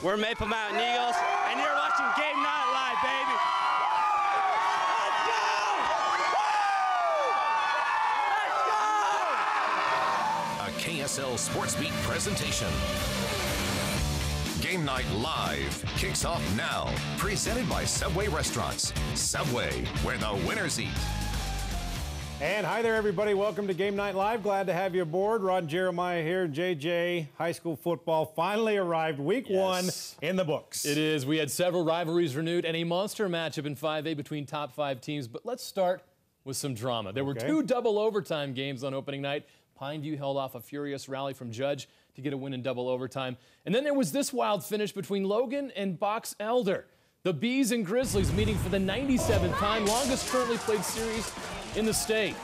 We're Maple Mountain Eagles, and you're watching Game Night Live, baby. Let's go! A KSL Sports Beat presentation. Game Night Live kicks off now. Presented by Subway Restaurants. Subway, where the winners eat. And hi there, everybody. Welcome to Game Night Live. Glad to have you aboard. Rod and Jeremiah here. JJ, high school football finally arrived. Week one in the books. It is. We had several rivalries renewed and a monster matchup in 5A between top 5 teams. But let's start with some drama. There were 2 double overtime games on opening night. Pineview held off a furious rally from Judge to get a win in double overtime. And then there was this wild finish between Logan and Box Elder. The Bees and Grizzlies meeting for the 97th time, longest currently played series in the state.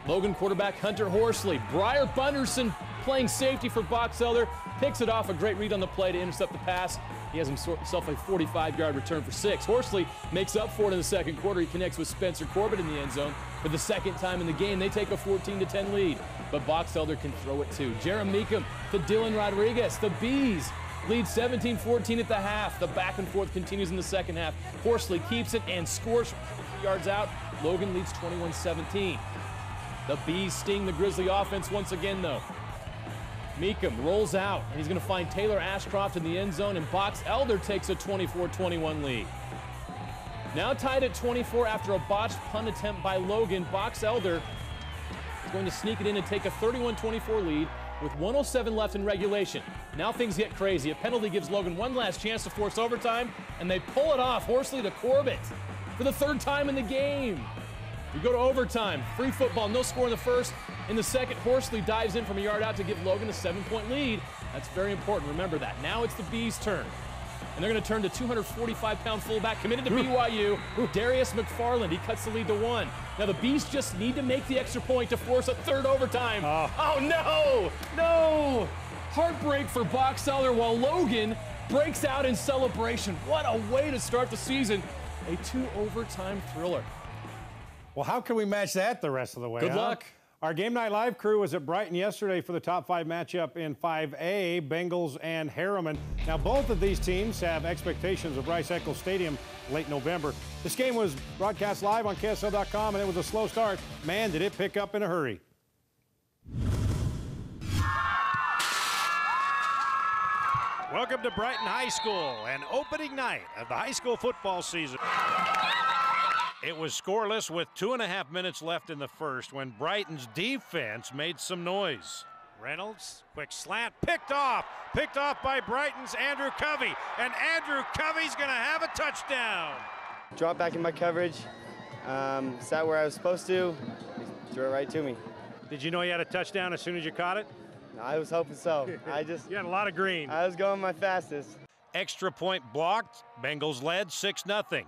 Logan quarterback Hunter Horsley. Briar Bunderson playing safety for Box Elder. Picks it off, a great read on the play to intercept the pass. He has himself a 45-yard return for 6. Horsley makes up for it in the second quarter. He connects with Spencer Corbett in the end zone. For the second time in the game, they take a 14-10 lead. But Box Elder can throw it too. Jerem Meekum to Dylan Rodriguez. The Bees lead 17-14 at the half. The back and forth continues in the second half. Horsley keeps it and scores from 50 yards out. Logan leads 21-17. The Bees sting the Grizzly offense once again, though. Meekum rolls out, and he's going to find Taylor Ashcroft in the end zone, and Box Elder takes a 24-21 lead. Now tied at 24 after a botched punt attempt by Logan, Box Elder is going to sneak it in and take a 31-24 lead with 1:07 left in regulation. Now things get crazy. A penalty gives Logan one last chance to force overtime, and they pull it off. Horsley to Corbett for the 3rd time in the game. We go to overtime. Free football, no score in the first. In the second, Horsley dives in from a yard out to give Logan a 7-point lead. That's very important. Remember that. Now it's the Bees' turn. And they're going to turn to 245-pound fullback committed to BYU, Darius McFarland. He cuts the lead to 1. Now the Bees just need to make the extra point to force a 3rd overtime. Oh no! No! Heartbreak for Box Elder while Logan breaks out in celebration. What a way to start the season. A 2-overtime thriller. Well, how can we match that the rest of the way? Good luck. Our Game Night Live crew was at Brighton yesterday for the top 5 matchup in 5A, Bengals and Harriman. Now, both of these teams have expectations of Bryce Eccles Stadium late November. This game was broadcast live on KSL.com, and it was a slow start. Man, did it pick up in a hurry. Welcome to Brighton High School and opening night of the high school football season. It was scoreless with 2.5 minutes left in the first when Brighton's defense made some noise. Reynolds, quick slant, picked off by Brighton's Andrew Covey, and Andrew Covey's gonna have a touchdown. Dropped back in my coverage, sat where I was supposed to, he threw it right to me. Did you know you had a touchdown as soon as you caught it? I was hoping so. You had a lot of green. I was going my fastest. Extra point blocked, Bengals led 6-0.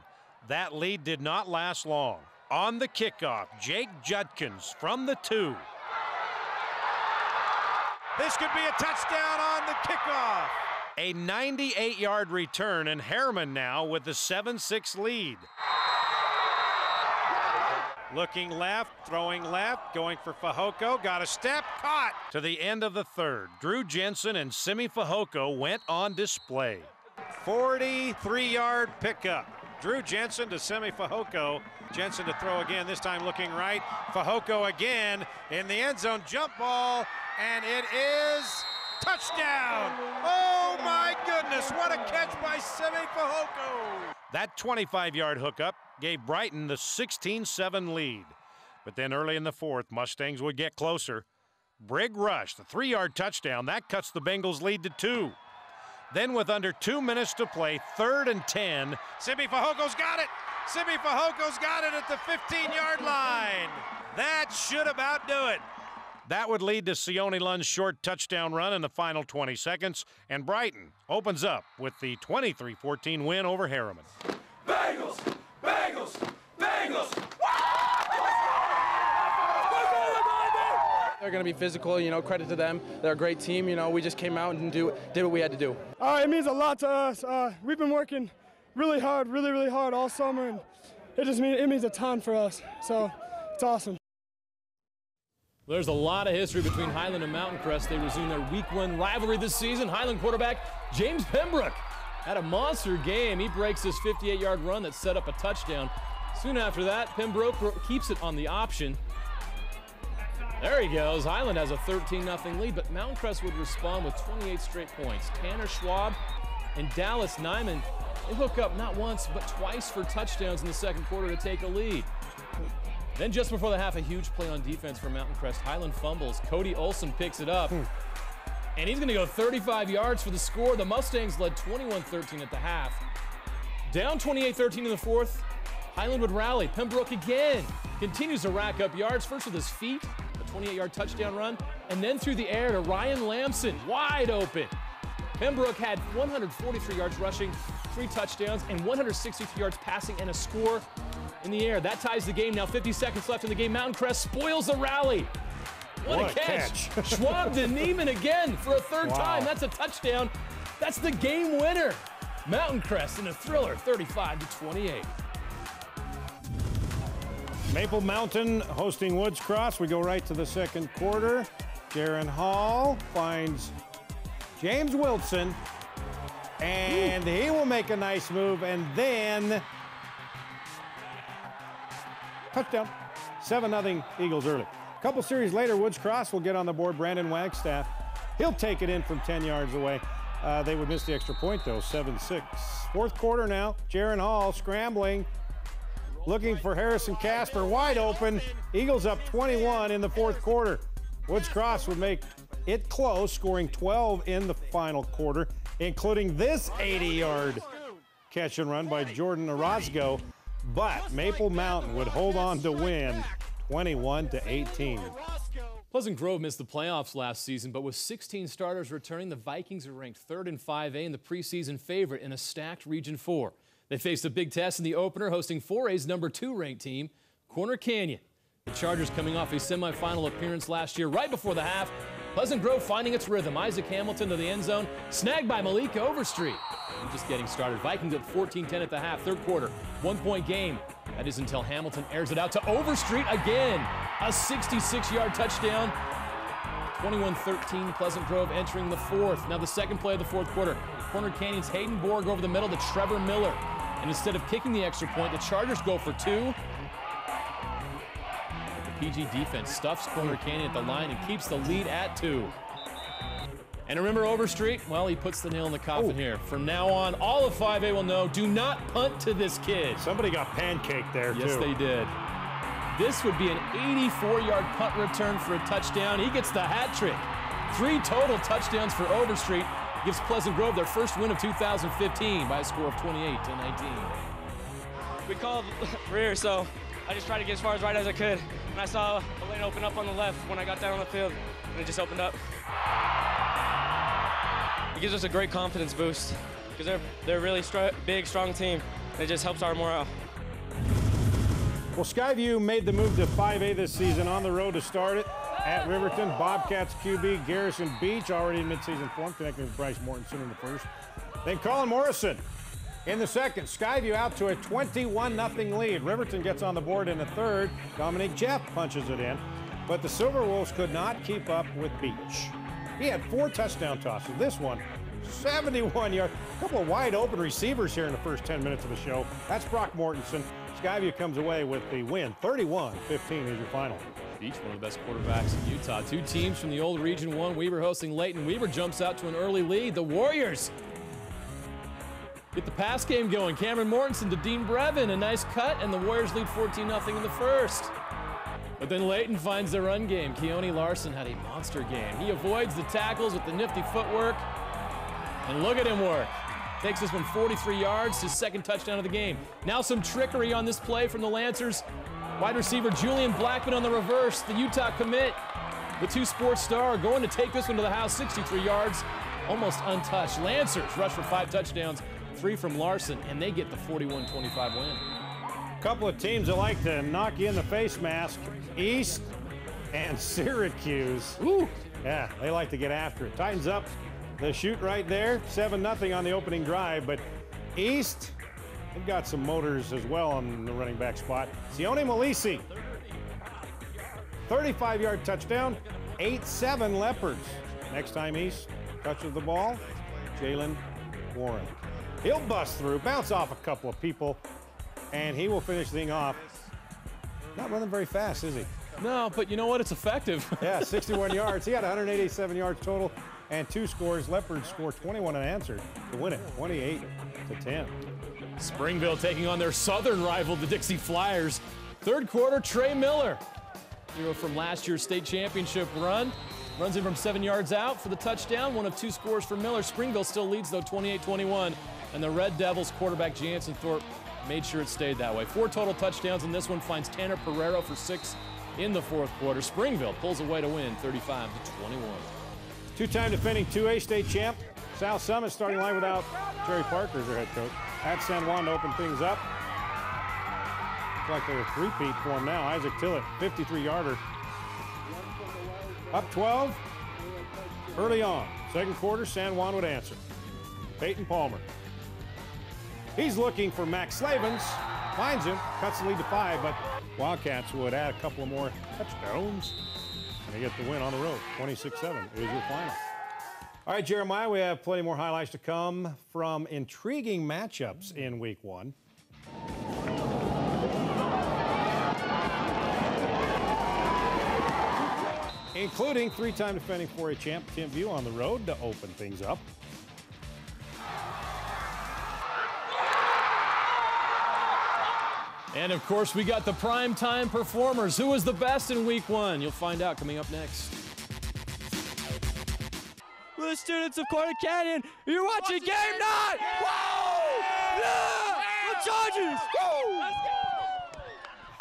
That lead did not last long. On the kickoff, Jake Judkins from the 2. This could be a touchdown on the kickoff. A 98-yard return, and Harriman now with the 7-6 lead. Looking left, throwing left, going for Fehoko, got a step, caught. To the end of the 3rd, Drew Jensen and Simi Fehoko went on display. 43-yard pickup. Drew Jensen to Simi Fehoko. Jensen to throw again, this time looking right. Fehoko again in the end zone, jump ball, and it is touchdown. Oh my goodness, what a catch by Simi Fehoko. That 25-yard hookup gave Brighton the 16-7 lead. But then early in the 4th, Mustangs would get closer. Brig Rush, the 3-yard touchdown, that cuts the Bengals lead to 2. Then with under 2 minutes to play, 3rd and 10. Simi Fehoko's got it. Simi Fehoko's got it at the 15-yard line. That should about do it. That would lead to Sione Lund's short touchdown run in the final 20 seconds, and Brighton opens up with the 23-14 win over Harriman. Bengals! Bengals! Bengals! They're going to be physical, credit to them. They're a great team, we just came out and did what we had to do. It means a lot to us. We've been working really hard, really hard all summer, and it means a ton for us. So it's awesome. There's a lot of history between Highland and Mountain Crest. They resume their week 1 rivalry this season. Highland quarterback James Pembroke had a monster game. He breaks his 58-yard run that set up a touchdown. Soon after that, Pembroke keeps it on the option. There he goes. Highland has a 13-0 lead, but Mountain Crest would respond with 28 straight points. Tanner Schwab and Dallas Nyman, they hook up not once, but twice for touchdowns in the second quarter to take a lead. Then just before the half, a huge play on defense for Mountain Crest. Highland fumbles. Cody Olson picks it up. And he's going to go 35 yards for the score. The Mustangs led 21-13 at the half. Down 28-13 in the fourth. Highland would rally. Pembroke again continues to rack up yards, first with his feet, a 28-yard touchdown run, and then through the air to Ryan Lamson, wide open. Pembroke had 143 yards rushing, 3 touchdowns, and 163 yards passing, and a score in the air. That ties the game. Now 50 seconds left in the game. Mountain Crest spoils the rally. What a catch. Schwab to Neiman again for a third time. That's a touchdown. That's the game winner. Mountain Crest in a thriller, 35-28. Maple Mountain hosting Woods Cross. We go right to the second quarter. Jaron Hall finds James Wilson, and he will make a nice move, and then touchdown. 7-0 Eagles early. A couple series later, Woods Cross will get on the board. Brandon Wagstaff, he'll take it in from 10 yards away. They would miss the extra point, though, 7-6. Fourth quarter now, Jaron Hall scrambling, looking for Harrison Casper, wide open. Eagles up 21 in the fourth quarter. Woods Cross would make it close, scoring 12 in the final quarter, including this 80-yard catch and run by Jordan Orozco. But Maple Mountain would hold on to win 21-18. Pleasant Grove missed the playoffs last season, but with 16 starters returning, the Vikings are ranked 3rd in 5A and the preseason favorite in a stacked Region 4. They faced a big test in the opener, hosting 4A's number 2 ranked team, Corner Canyon. The Chargers coming off a semifinal appearance last year right before the half. Pleasant Grove finding its rhythm. Isaac Hamilton to the end zone, snagged by Malik Overstreet. And just getting started. Vikings up 14-10 at the half, third quarter, 1-point game. That is until Hamilton airs it out to Overstreet again. A 66-yard touchdown. 21-13, Pleasant Grove entering the fourth. Now the second play of the fourth quarter. Corner Canyon's Hayden Borg over the middle to Trevor Miller. And instead of kicking the extra point, the Chargers go for 2. The PG defense stuffs Corner Canyon at the line and keeps the lead at 2. And remember Overstreet? Well, he puts the nail in the coffin here. From now on, all of 5A will know, do not punt to this kid. Somebody got pancaked there, Yes, they did. This would be an 84-yard punt return for a touchdown. He gets the hat trick. 3 total touchdowns for Overstreet. Gives Pleasant Grove their first win of 2015 by a score of 28-19. We called rear, so I just tried to get as far as right as I could. And I saw a lane open up on the left when I got down on the field, and it just opened up. It gives us a great confidence boost because they're a really big, strong team, and it just helps our morale. Well, Skyview made the move to 5A this season on the road to start it at Riverton. Bobcats QB Garrison Beach already in midseason form, connecting with Bryce Mortensen in the first. Then Colin Morrison in the second. Skyview out to a 21-0 lead. Riverton gets on the board in the third. Dominique Jeff punches it in, but the Silver Wolves could not keep up with Beach. He had 4 touchdown tosses. This one, 71 yards. A couple of wide open receivers here in the first 10 minutes of the show. That's Brock Mortensen. Skyview comes away with the win. 31-15 is your final. Beach, one of the best quarterbacks in Utah. 2 teams from the old Region 1. Weaver hosting Layton. Weaver jumps out to an early lead. The Warriors get the pass game going. Cameron Mortensen to Dean Brevin. A nice cut, and the Warriors lead 14-0 in the first. But then Layton finds the run game. Keone Larson had a monster game. He avoids the tackles with the nifty footwork. And look at him work. Takes this one 43 yards, his second touchdown of the game. Now some trickery on this play from the Lancers. Wide receiver Julian Blackman on the reverse. The Utah commit, the 2 sports star, going to take this one to the house, 63 yards, almost untouched. Lancers rush for 5 touchdowns, 3 from Larson, and they get the 41-25 win. A couple of teams that like to knock you in the face mask, East and Syracuse. Ooh. Yeah, they like to get after it. Titans up the shoot right there, 7-0 on the opening drive, but East, they've got some motors as well on the running back spot. Sione Malisi 35-yard touchdown, 8-7 Leopards. Next time East touches the ball, Jalen Warren. He'll bust through, bounce off a couple of people, and he will finish the thing off. Not running very fast, is he? No, but you know what? It's effective. Yeah, 61 yards. He had 187 yards total and 2 scores. Leopards score 21 unanswered to win it, 28-10. Springville taking on their southern rival, the Dixie Flyers. Third quarter, Trey Miller, hero from last year's state championship run, runs in from 7 yards out for the touchdown. 1 of 2 scores for Miller. Springville still leads, though, 28-21. And the Red Devils quarterback Jansen Thorpe made sure it stayed that way. 4 total touchdowns, and this one finds Tanner Pereiro for 6 in the fourth quarter. Springville pulls away to win, 35-21. Two-time defending 2A state champ. South Summit starting line without Jerry Parker as their head coach. At San Juan to open things up. Looks like they're a three-peat for him now. Isaac Tillett, 53-yarder. Up 12 early on. Second quarter, San Juan would answer. Peyton Palmer. He's looking for Max Slavens. Finds him, cuts the lead to 5, but Wildcats would add a couple of more touchdowns. And they get the win on the road. 26-7 is your final. All right, Jeremiah, we have plenty more highlights to come from intriguing matchups in week 1. Including 3-time defending 4A champ Tim View on the road to open things up. And of course, we got the primetime performers. Who was the best in week 1? You'll find out coming up next. For the students of Corner Canyon, you're watching Game Night! Whoa! Yeah! The Chargers! Woo! Let's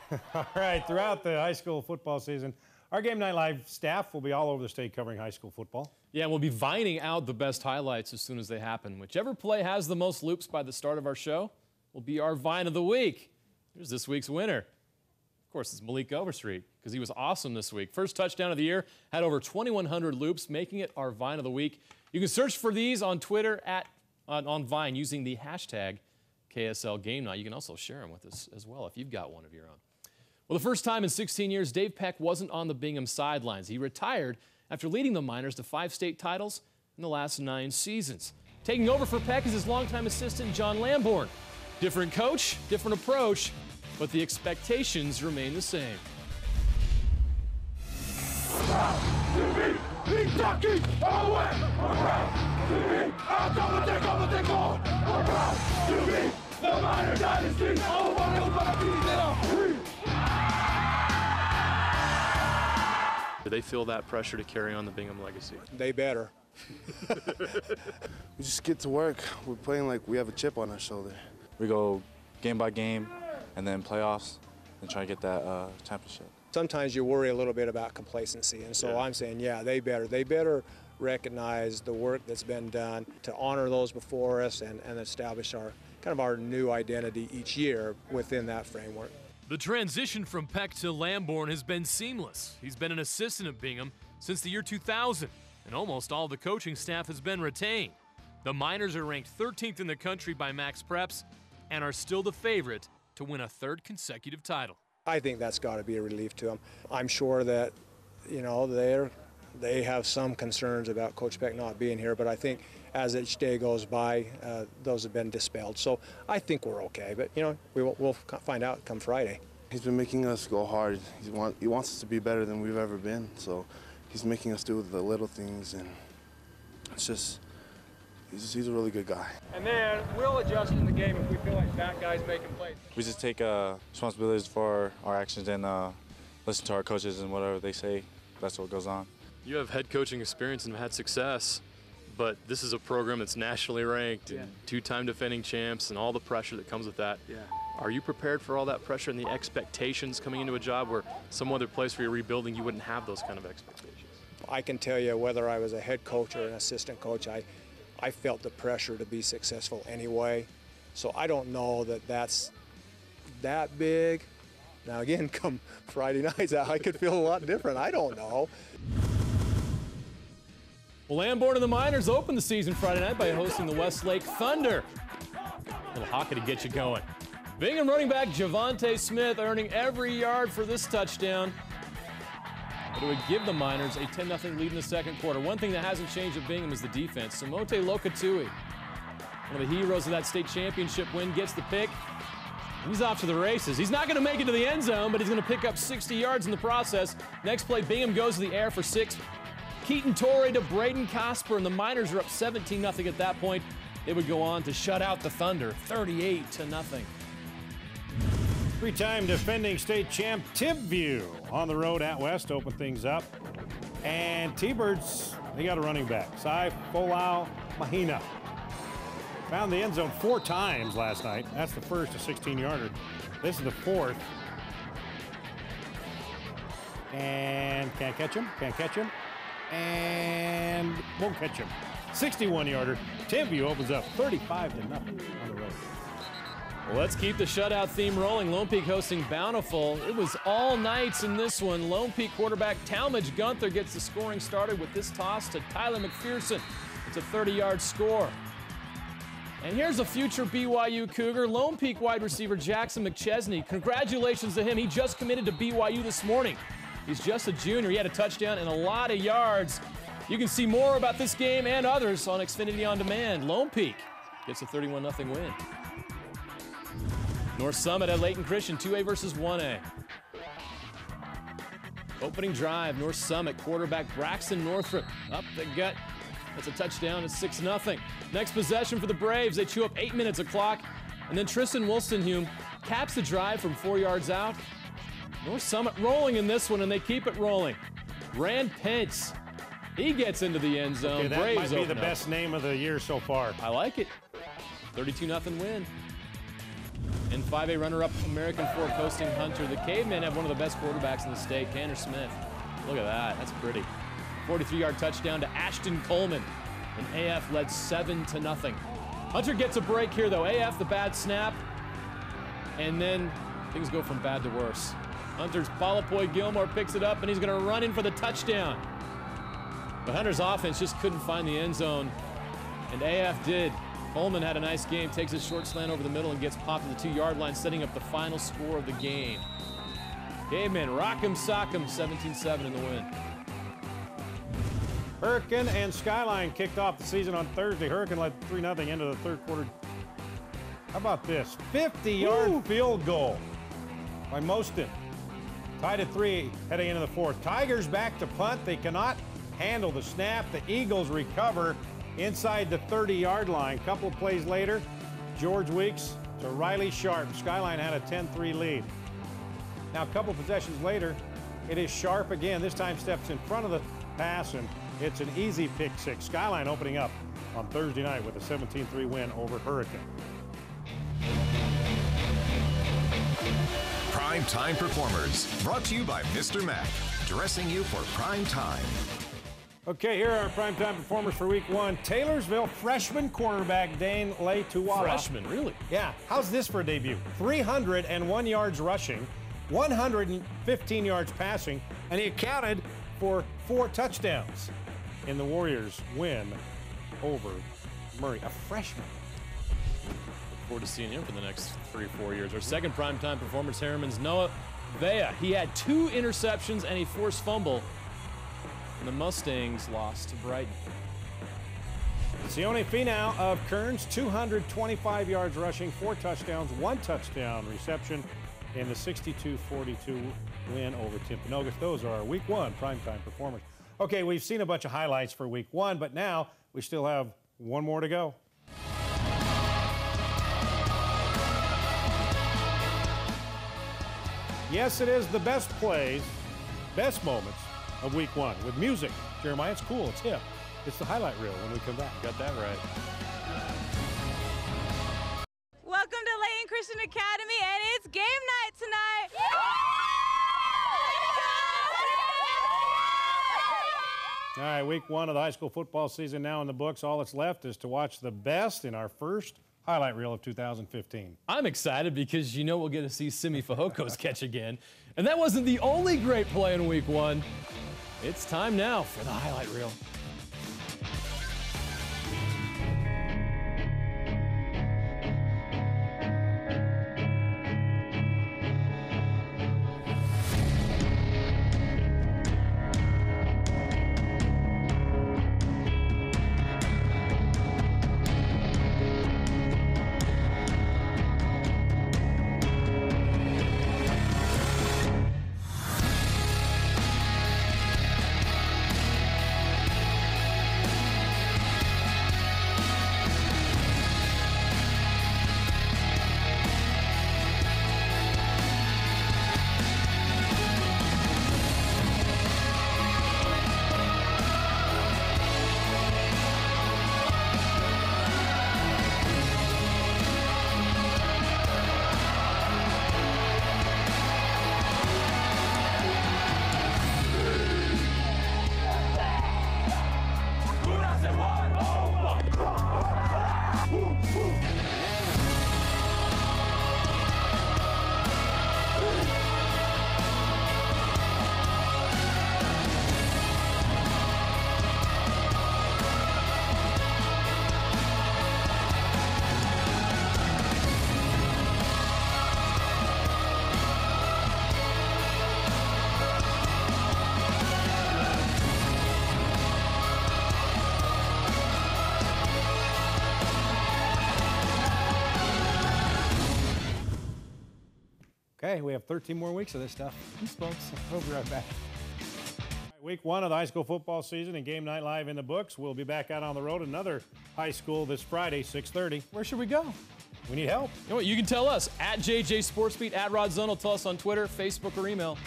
go! All right, throughout the high school football season, our Game Night Live staff will be all over the state covering high school football. Yeah, and we'll be vining out the best highlights as soon as they happen. Whichever play has the most loops by the start of our show will be our Vine of the Week. Here's this week's winner. Of course, it's Malik Overstreet, because he was awesome this week. First touchdown of the year, had over 2,100 loops, making it our Vine of the Week. You can search for these on Twitter on Vine using the hashtag KSL Game Night. You can also share them with us as well if you've got one of your own. Well, the first time in 16 years, Dave Peck wasn't on the Bingham sidelines. He retired after leading the Miners to 5 state titles in the last 9 seasons. Taking over for Peck is his longtime assistant, John Lamborn. Different coach, different approach, but the expectations remain the same. Do they feel that pressure to carry on the Bingham legacy? They better. We just get to work. We're playing like we have a chip on our shoulder. We go game by game and then playoffs and try to get that championship. Sometimes you worry a little bit about complacency, and so I'm saying, yeah, they better recognize the work that's been done to honor those before us and establish our kind of our new identity each year within that framework. The transition from Peck to Lamborn has been seamless. He's been an assistant at Bingham since the year 2000, and almost all the coaching staff has been retained. The Miners are ranked 13th in the country by Max Preps and are still the favorite to win a 3rd consecutive title. I think that's got to be a relief to them. I'm sure that, you know, they have some concerns about Coach Peck not being here, but I think as each day goes by, those have been dispelled. So I think we're okay, but, you know, we'll find out come Friday. He's been making us go hard. He wants us to be better than we've ever been, so he's making us do the little things, and it's just, he's a really good guy. And then we'll adjust in the game if we feel like that guy's making plays. We just take responsibilities for our actions and listen to our coaches and whatever they say. That's what goes on. You have head coaching experience and have had success, but this is a program that's nationally ranked and 2-time defending champs and all the pressure that comes with that. Yeah. Are you prepared for all that pressure and the expectations coming into a job where some other place where you're rebuilding you wouldn't have those kind of expectations? I can tell you, whether I was a head coach or an assistant coach, I felt the pressure to be successful anyway. So I don't know that that's that big. Now again, come Friday nights, I could feel a lot different. I don't know. Well, Lamborn and the Miners opened the season Friday night by hosting the Westlake Thunder. A little hockey to get you going. Bingham running back Javonte Smith earning every yard for this touchdown. It would give the Miners a 10-0 lead in the second quarter. One thing that hasn't changed at Bingham is the defense. Samote Lokatui, one of the heroes of that state championship win, gets the pick. He's off to the races. He's not going to make it to the end zone, but he's going to pick up 60 yards in the process. Next play, Bingham goes to the air for 6. Keaton Torrey to Braden Cosper, and the Miners are up 17-0 at that point. They would go on to shut out the Thunder, 38-0. Three-time defending state champ Timpview on the road at West open things up. And T-Birds, they got a running back, Sai Folau Mahina. Found the end zone 4 times last night. That's the first, a 16-yarder. This is the 4th. And can't catch him, and won't catch him. 61-yarder. Timpview opens up 35-0 on the road. Well, let's keep the shutout theme rolling. Lone Peak hosting Bountiful. It was all nights in this one. Lone Peak quarterback Talmadge Gunther gets the scoring started with this toss to Tyler McPherson. It's a 30-yard score. And here's a future BYU Cougar, Lone Peak wide receiver Jackson McChesney. Congratulations to him. He just committed to BYU this morning. He's just a junior. He had a touchdown and a lot of yards. You can see more about this game and others on Xfinity On Demand. Lone Peak gets a 31-0 win. North Summit at Layton Christian, 2A versus 1A. Opening drive, North Summit quarterback Braxton Northrup up the gut. That's a touchdown. It's 6-0. Next possession for the Braves. They chew up 8 minutes of clock. And then Tristan Wolstenhume caps the drive from 4 yards out. North Summit rolling in this one, and they keep it rolling. Rand Pence, he gets into the end zone. Okay, that Braves might be the open best up. name of the year so far. I like it. 32-0 win. And 5A runner-up American Fork hosting Hunter. The Cavemen have one of the best quarterbacks in the state, Tanner Smith. Look at that. That's pretty. 43-yard touchdown to Ashton Coleman. And AF led 7-0. Hunter gets a break here, though. AF, the bad snap. And then things go from bad to worse. Hunter's Palapoy Gilmore picks it up, and he's going to run in for the touchdown. But Hunter's offense just couldn't find the end zone, and AF did. Coleman had a nice game, takes his short slant over the middle and gets popped to the 2-yard line, setting up the final score of the game. Cavemen rock 'em, sock 'em, 17-7 in the win. Hurricane and Skyline kicked off the season on Thursday. Hurricane led 3-0 into the third quarter. How about this? 50-yard field goal by Moston. Tied at 3 heading into the fourth. Tigers back to punt. They cannot handle the snap. The Eagles recover inside the 30-yard line. Couple of plays later, George Weeks to Riley Sharp. Skyline had a 10-3 lead. Now a couple possessions later, it is Sharp again. This time steps in front of the pass, and it's an easy pick 6. Skyline opening up on Thursday night with a 17-3 win over Hurricane. Prime Time Performers, brought to you by Mr. Mac, dressing you for prime time. Okay, here are our primetime performers for week 1. Taylorsville freshman quarterback Dane Leituala. Freshman, really? Yeah. How's this for a debut? 301 yards rushing, 115 yards passing, and he accounted for 4 touchdowns in the Warriors' win over Murray. A freshman. Look forward to seeing him for the next 3 or 4 years. Our second primetime performer is Harriman's Noah Vea. He had 2 interceptions and a forced fumble. And the Mustangs lost to Brighton. Sione Finau of Kearns, 225 yards rushing, 4 touchdowns, 1 touchdown reception in the 62-42 win over Timpanogos. Those are our week 1 primetime performers. Okay, we've seen a bunch of highlights for week 1, but now we still have one more to go. Yes, it is the best plays, best moments of week 1 with music. Jeremiah, it's cool, it's hip. It's the highlight reel when we come back. Got that right. Welcome to Layton Christian Academy, and it's game night tonight. All right, week 1 of the high school football season now in the books. All that's left is to watch the best in our first highlight reel of 2015. I'm excited because you know we'll get to see Simi Fajoko's catch again. And that wasn't the only great play in week 1. It's time now for the highlight reel. Okay, we have 13 more weeks of this stuff. Thanks, folks. We'll be right back. Week 1 of the high school football season and Game Night Live in the books. We'll be back out on the road. Another high school this Friday, 6:30. Where should we go? We need help. You know what? You can tell us at JJ Sportsbeat, at Rod Zonal. Tell us on Twitter, Facebook, or email.